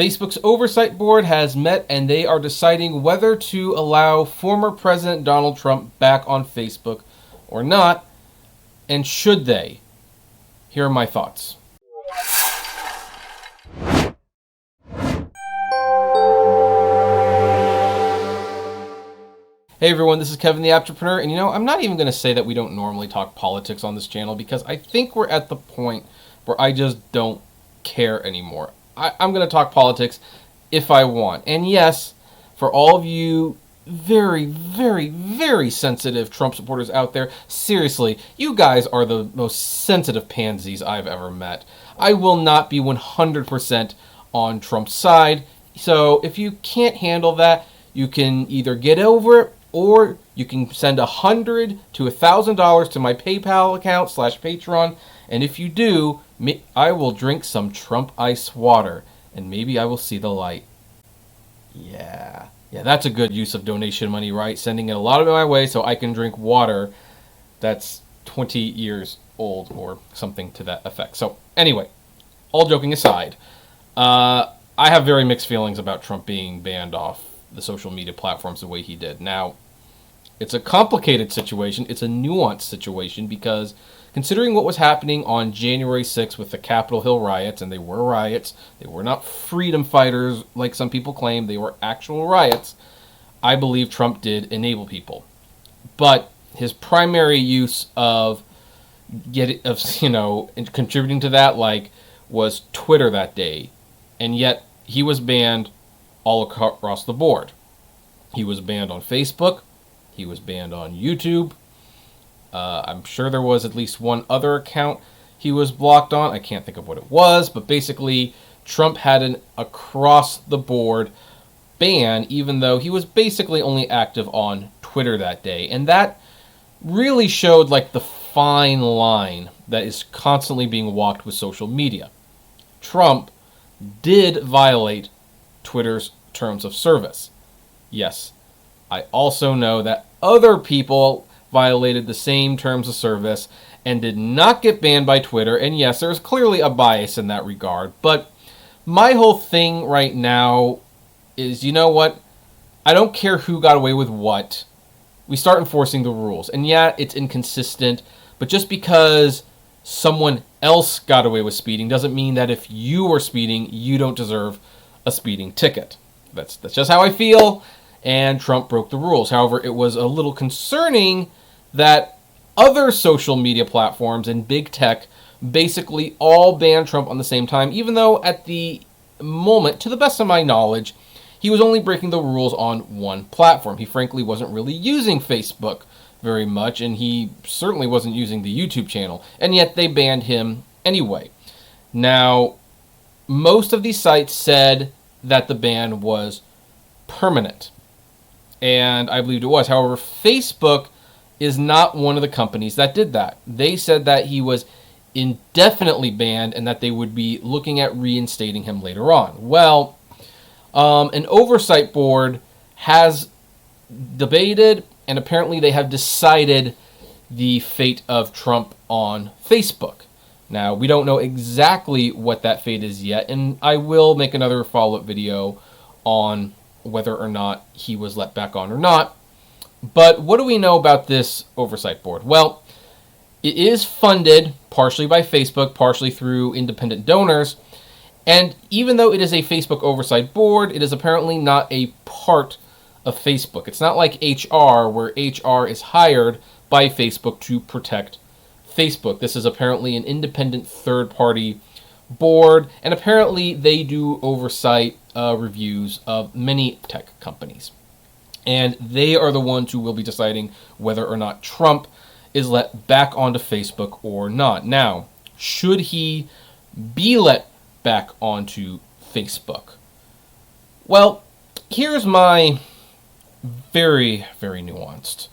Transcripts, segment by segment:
Facebook's oversight board has met and they are deciding whether to allow former President Donald Trump back on Facebook or not, and should they? Here are my thoughts. Hey everyone, this is Kevin the Apptrepreneur, and I'm not even going to say that we don't normally talk politics on this channel because I think we're at the point where I just don't care anymore. I'm going to talk politics if I want. And yes, for all of you very, very, very sensitive Trump supporters out there, seriously, you guys are the most sensitive pansies I've ever met. I will not be 100% on Trump's side. So if you can't handle that, you can either get over it or you can send $100 to $1,000 to my PayPal account /Patreon. And if you do, I will drink some Trump ice water and maybe I will see the light. Yeah, that's a good use of donation money, right? Sending it a lot of it my way so I can drink water that's 20 years old or something to that effect. So anyway, all joking aside, I have very mixed feelings about Trump being banned off the social media platforms the way he did. Now, it's a complicated situation. It's a nuanced situation because considering what was happening on January 6th with the Capitol Hill riots, and they were riots, they were not freedom fighters like some people claim, they were actual riots, I believe Trump did enable people. But his primary use of contributing to that was Twitter that day. And yet he was banned all across the board. He was banned on Facebook. He was banned on YouTube. I'm sure there was at least one other account he was blocked on. I can't think of what it was, but basically Trump had an across-the-board ban, even though he was basically only active on Twitter that day. And that really showed the fine line that is constantly being walked with social media. Trump did violate Twitter's terms of service. Yes, I also know that other people violated the same terms of service and did not get banned by Twitter. And yes, there's clearly a bias in that regard. But my whole thing right now is, you know what? I don't care who got away with what. We start enforcing the rules. And yeah, it's inconsistent. But just because someone else got away with speeding doesn't mean that if you were speeding, you don't deserve a speeding ticket. That's just how I feel. And Trump broke the rules. However, it was a little concerning that other social media platforms and big tech basically all banned Trump on the same time, even though at the moment, to the best of my knowledge, he was only breaking the rules on one platform. He frankly wasn't really using Facebook very much, and he certainly wasn't using the YouTube channel, and yet they banned him anyway. Now, most of these sites said that the ban was permanent, and I believed it was. However, Facebook is not one of the companies that did that. They said that he was indefinitely banned and that they would be looking at reinstating him later on. Well, an oversight board has debated, and apparently they have decided the fate of Trump on Facebook. Now, we don't know exactly what that fate is yet, and I will make another follow-up video on whether or not he was let back on or not. But what do we know about this oversight board? Well, it is funded partially by Facebook, partially through independent donors. And even though it is a Facebook oversight board, it is apparently not a part of Facebook. It's not like HR, where HR is hired by Facebook to protect Facebook. This is apparently an independent third-party board, and apparently they do oversight reviews of many tech companies. And they are the ones who will be deciding whether or not Trump is let back onto Facebook or not. Now, should he be let back onto Facebook? Well, here's my very, very nuanced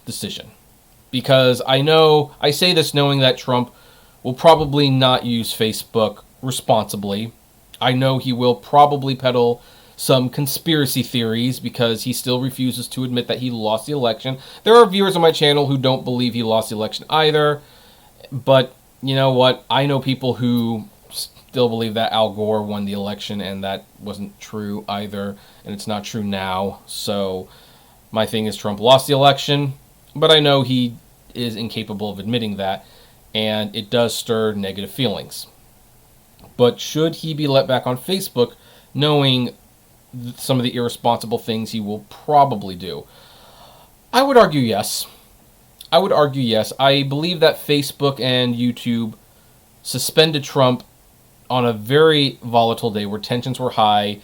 decision. Because I say this knowing that Trump will probably not use Facebook responsibly. I know he will probably peddle some conspiracy theories because he still refuses to admit that he lost the election. There are viewers on my channel who don't believe he lost the election either. But you know what? I know people who still believe that Al Gore won the election, and that wasn't true either, and it's not true now. So my thing is Trump lost the election, but I know he is incapable of admitting that, and it does stir negative feelings. But should he be let back on Facebook, knowing some of the irresponsible things he will probably do? I would argue yes. I believe that Facebook and YouTube suspended Trump on a very volatile day where tensions were high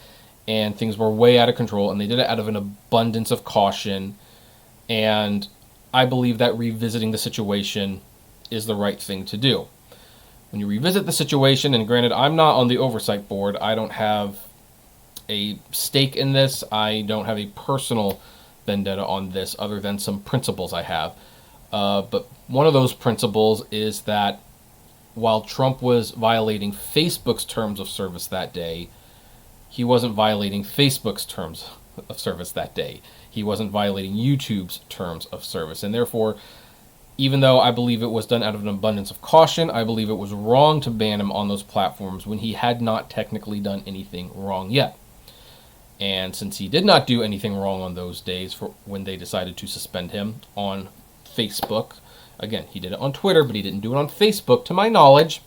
and things were way out of control, and they did it out of an abundance of caution. And I believe that revisiting the situation is the right thing to do. When you revisit the situation, and granted, I'm not on the oversight board, I don't have a stake in this, I don't have a personal vendetta on this other than some principles I have. But one of those principles is that while Trump was violating Facebook's terms of service that day, he wasn't violating Facebook's terms of service that day. He wasn't violating YouTube's terms of service. And therefore, even though I believe it was done out of an abundance of caution, I believe it was wrong to ban him on those platforms when he had not technically done anything wrong yet. And since he did not do anything wrong on those days for when they decided to suspend him on Facebook, again, he did it on Twitter, but he didn't do it on Facebook, to my knowledge,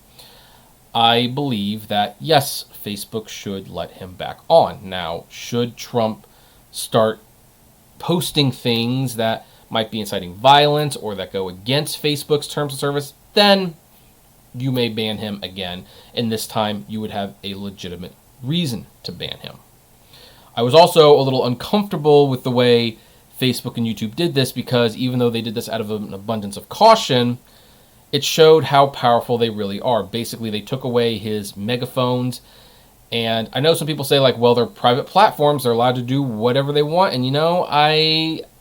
I believe that, yes, Facebook should let him back on. Now, should Trump start posting things that might be inciting violence or that go against Facebook's terms of service, then you may ban him again. And this time, you would have a legitimate reason to ban him. I was also a little uncomfortable with the way Facebook and YouTube did this because even though they did this out of an abundance of caution, it showed how powerful they really are. Basically, they took away his megaphones. And I know some people say, like, well, they're private platforms. They're allowed to do whatever they want. And,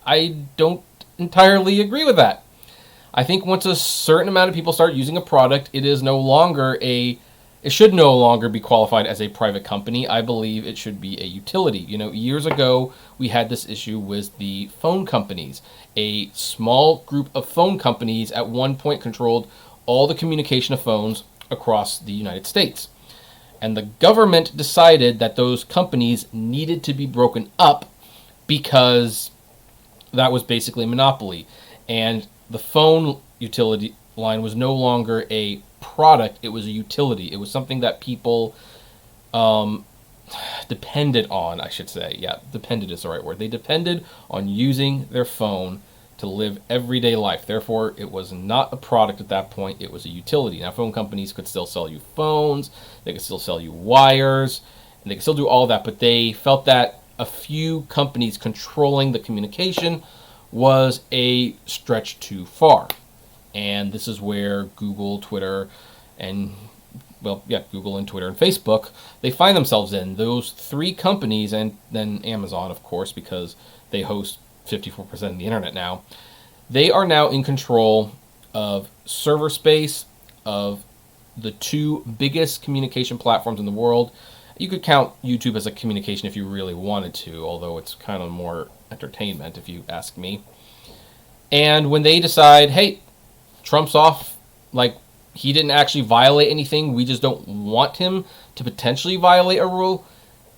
I don't entirely agree with that. I think once a certain amount of people start using a product, it should no longer be qualified as a private company. I believe it should be a utility. Years ago, we had this issue with the phone companies. A small group of phone companies at one point controlled all the communication of phones across the United States. And the government decided that those companies needed to be broken up because that was basically a monopoly. And the phone utility line was no longer a product, it was a utility. It was something that people depended on, I should say. Yeah, depended is the right word. They depended on using their phone to live everyday life. Therefore, it was not a product at that point, it was a utility. Now, phone companies could still sell you phones, they could still sell you wires, and they could still do all that, but they felt that a few companies controlling the communication was a stretch too far. And this is where Google, Twitter, and Google and Twitter and Facebook, they find themselves in. Those three companies, and then Amazon, of course, because they host 54% of the internet now, they are now in control of server space of the two biggest communication platforms in the world. You could count YouTube as a communication if you really wanted to, although it's kind of more entertainment if you ask me. And when they decide, hey, Trump's off, like, he didn't actually violate anything, we just don't want him to potentially violate a rule,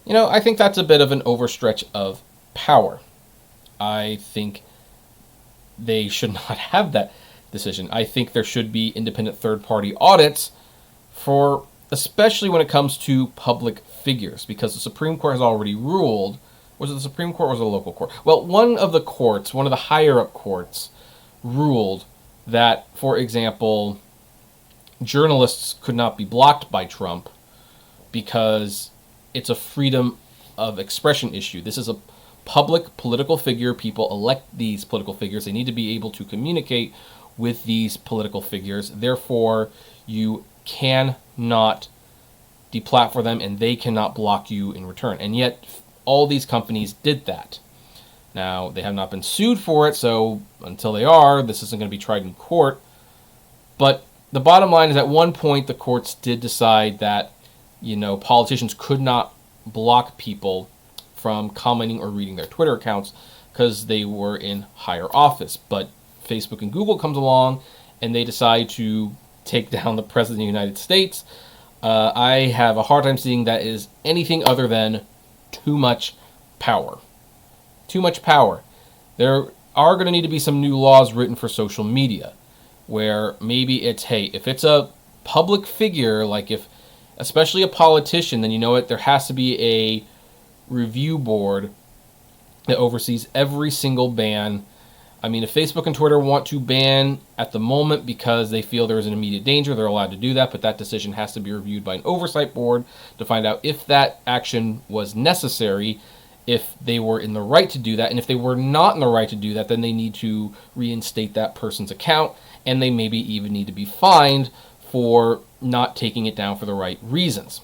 I think that's a bit of an overstretch of power. I think they should not have that decision. I think there should be independent third-party audits for, especially when it comes to public figures, because the Supreme Court has already ruled. Was it the Supreme Court or was it a local court? Well, one of the higher-up courts, ruled that, for example, journalists could not be blocked by Trump because it's a freedom of expression issue. This is a public political figure. People elect these political figures. They need to be able to communicate with these political figures. Therefore, you cannot deplatform them and they cannot block you in return. And yet, all these companies did that. Now, they have not been sued for it, so until they are, this isn't going to be tried in court. But the bottom line is at one point, the courts did decide that, politicians could not block people from commenting or reading their Twitter accounts because they were in higher office. But Facebook and Google comes along and they decide to take down the President of the United States. I have a hard time seeing that is anything other than too much power. Too much power. There are going to need to be some new laws written for social media, where maybe it's, hey, if it's a public figure, like if, especially a politician, then you know what, there has to be a review board that oversees every single ban. I mean, if Facebook and Twitter want to ban at the moment because they feel there is an immediate danger, they're allowed to do that, but that decision has to be reviewed by an oversight board to find out if that action was necessary, if they were in the right to do that, and if they were not in the right to do that, then they need to reinstate that person's account, and they maybe even need to be fined for not taking it down for the right reasons.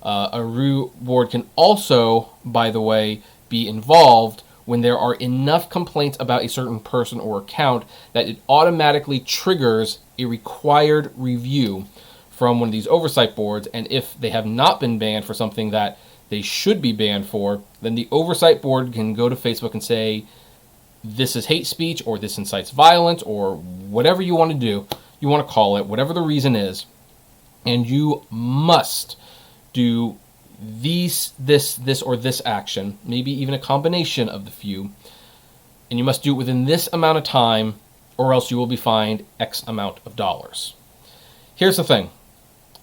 A review board can also, by the way, be involved when there are enough complaints about a certain person or account that it automatically triggers a required review from one of these oversight boards. And if they have not been banned for something that they should be banned for, then the oversight board can go to Facebook and say, this is hate speech, or this incites violence, or whatever you want to do, you want to call it, whatever the reason is, and you must do this, or this action, maybe even a combination of the few, and you must do it within this amount of time, or else you will be fined X amount of dollars. Here's the thing.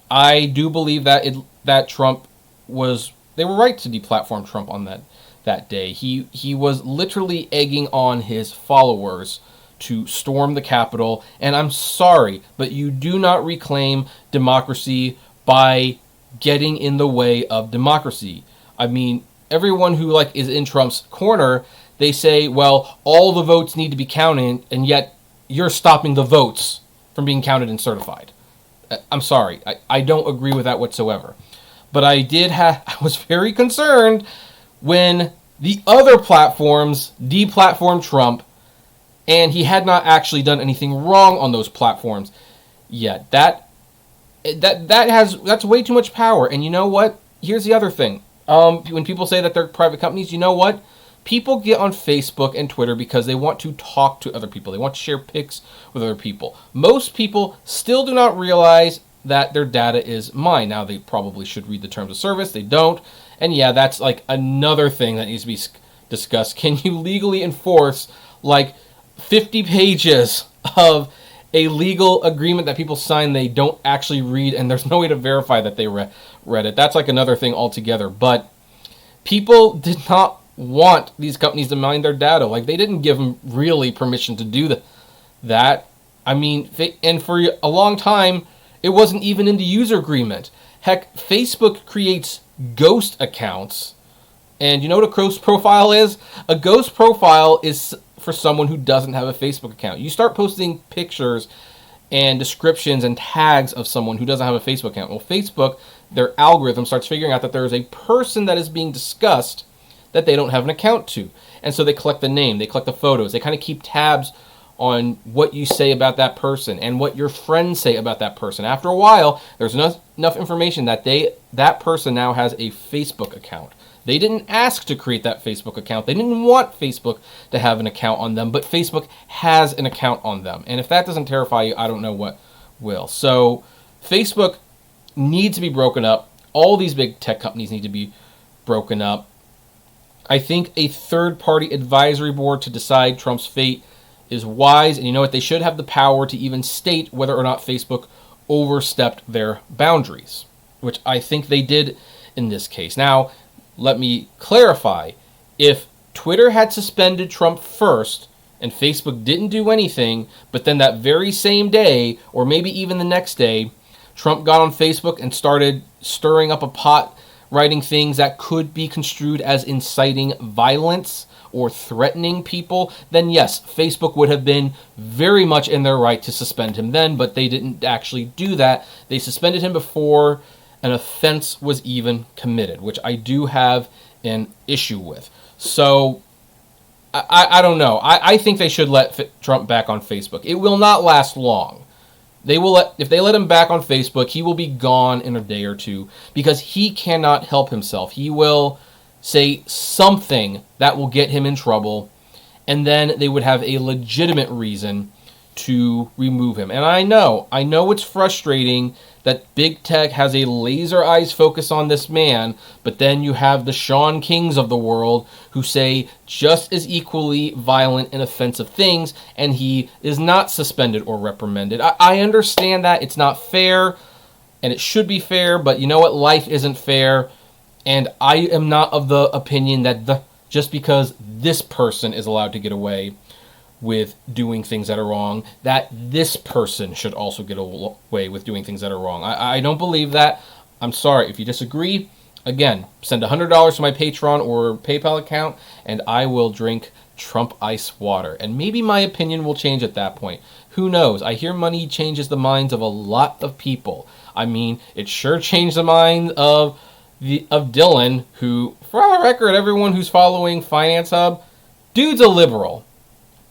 I do believe that Trump was, they were right to deplatform Trump on that day. He was literally egging on his followers to storm the Capitol, and I'm sorry, but you do not reclaim democracy by getting in the way of democracy. I mean, everyone who is in Trump's corner, they say, well, all the votes need to be counted, and yet you're stopping the votes from being counted and certified. I'm sorry, I don't agree with that whatsoever. But I was very concerned when the other platforms deplatformed Trump, and he had not actually done anything wrong on those platforms yet. That's way too much power. And you know what? Here's the other thing. When people say that they're private companies, you know what? People get on Facebook and Twitter because they want to talk to other people. They want to share pics with other people. Most people still do not realize that their data is mine. Now, they probably should read the terms of service. They don't. And yeah, that's another thing that needs to be discussed. Can you legally enforce 50 pages of a legal agreement that people sign they don't actually read, and there's no way to verify that they read it? That's another thing altogether. But people did not want these companies to mine their data. They didn't give them really permission to do that. I mean, and for a long time, it wasn't even in the user agreement. Heck, Facebook creates ghost accounts. And you know what a ghost profile is? A ghost profile is for someone who doesn't have a Facebook account. You start posting pictures and descriptions and tags of someone who doesn't have a Facebook account. Well, Facebook, their algorithm starts figuring out that there is a person that is being discussed that they don't have an account to. And so they collect the name, they collect the photos, they kind of keep tabs on what you say about that person and what your friends say about that person. After a while, there's enough information that that person now has a Facebook account. They didn't ask to create that Facebook account. They didn't want Facebook to have an account on them, but Facebook has an account on them. And if that doesn't terrify you, I don't know what will. So Facebook needs to be broken up. All these big tech companies need to be broken up. I think a third-party advisory board to decide Trump's fate is wise, and you know what? They should have the power to even state whether or not Facebook overstepped their boundaries, which I think they did in this case. Now, let me clarify. If Twitter had suspended Trump first and Facebook didn't do anything, but then that very same day, or maybe even the next day, Trump got on Facebook and started stirring up a pot, writing things that could be construed as inciting violence or threatening people, then yes, Facebook would have been very much in their right to suspend him then, but they didn't actually do that. They suspended him before an offense was even committed, which I do have an issue with. So, I don't know. I think they should let Trump back on Facebook. It will not last long. If they let him back on Facebook, he will be gone in a day or two because he cannot help himself. He will say something that will get him in trouble, and then they would have a legitimate reason to remove him. And I know it's frustrating that big tech has a laser eyes focus on this man, but then you have the Sean Kings of the world who say just as equally violent and offensive things, and he is not suspended or reprimanded. I understand that. It's not fair, and it should be fair, but you know what? Life isn't fair, and I am not of the opinion that just because this person is allowed to get away with doing things that are wrong, that this person should also get away with doing things that are wrong. I don't believe that. I'm sorry. If you disagree, again, send $100 to my Patreon or PayPal account, and I will drink Trump ice water. And maybe my opinion will change at that point. Who knows? I hear money changes the minds of a lot of people. I mean, it sure changed the mind of Dylan, who, for our record, everyone who's following Finance Hub, dude's a liberal.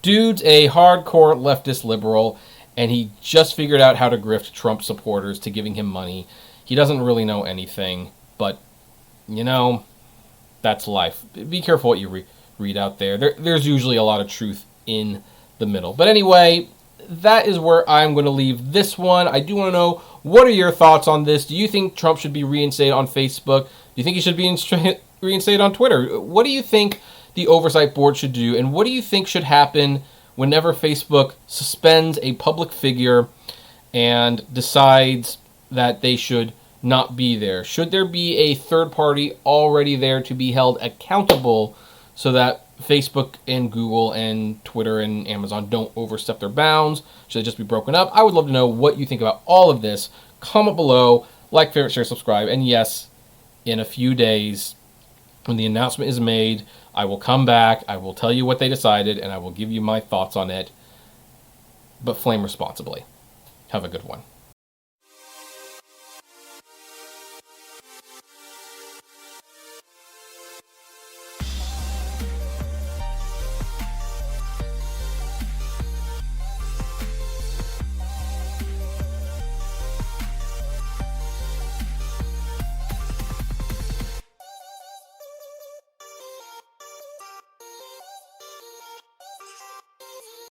Dude's a hardcore leftist liberal, and he just figured out how to grift Trump supporters to giving him money. He doesn't really know anything, but, you know, that's life. Be careful what you read out there. There's usually a lot of truth in the middle. But anyway, that is where I'm going to leave this one. I do want to know, what are your thoughts on this? Do you think Trump should be reinstated on Facebook? Do you think he should be reinstated on Twitter? What do you think the oversight board should do, and what do you think should happen whenever Facebook suspends a public figure and decides that they should not be there? Should there be a third party already there to be held accountable so that Facebook and Google and Twitter and Amazon don't overstep their bounds? Should they just be broken up? I would love to know what you think about all of this. Comment below, like, favorite, share, subscribe, and yes, in a few days, when the announcement is made, I will come back, I will tell you what they decided, and I will give you my thoughts on it. But flame responsibly. Have a good one.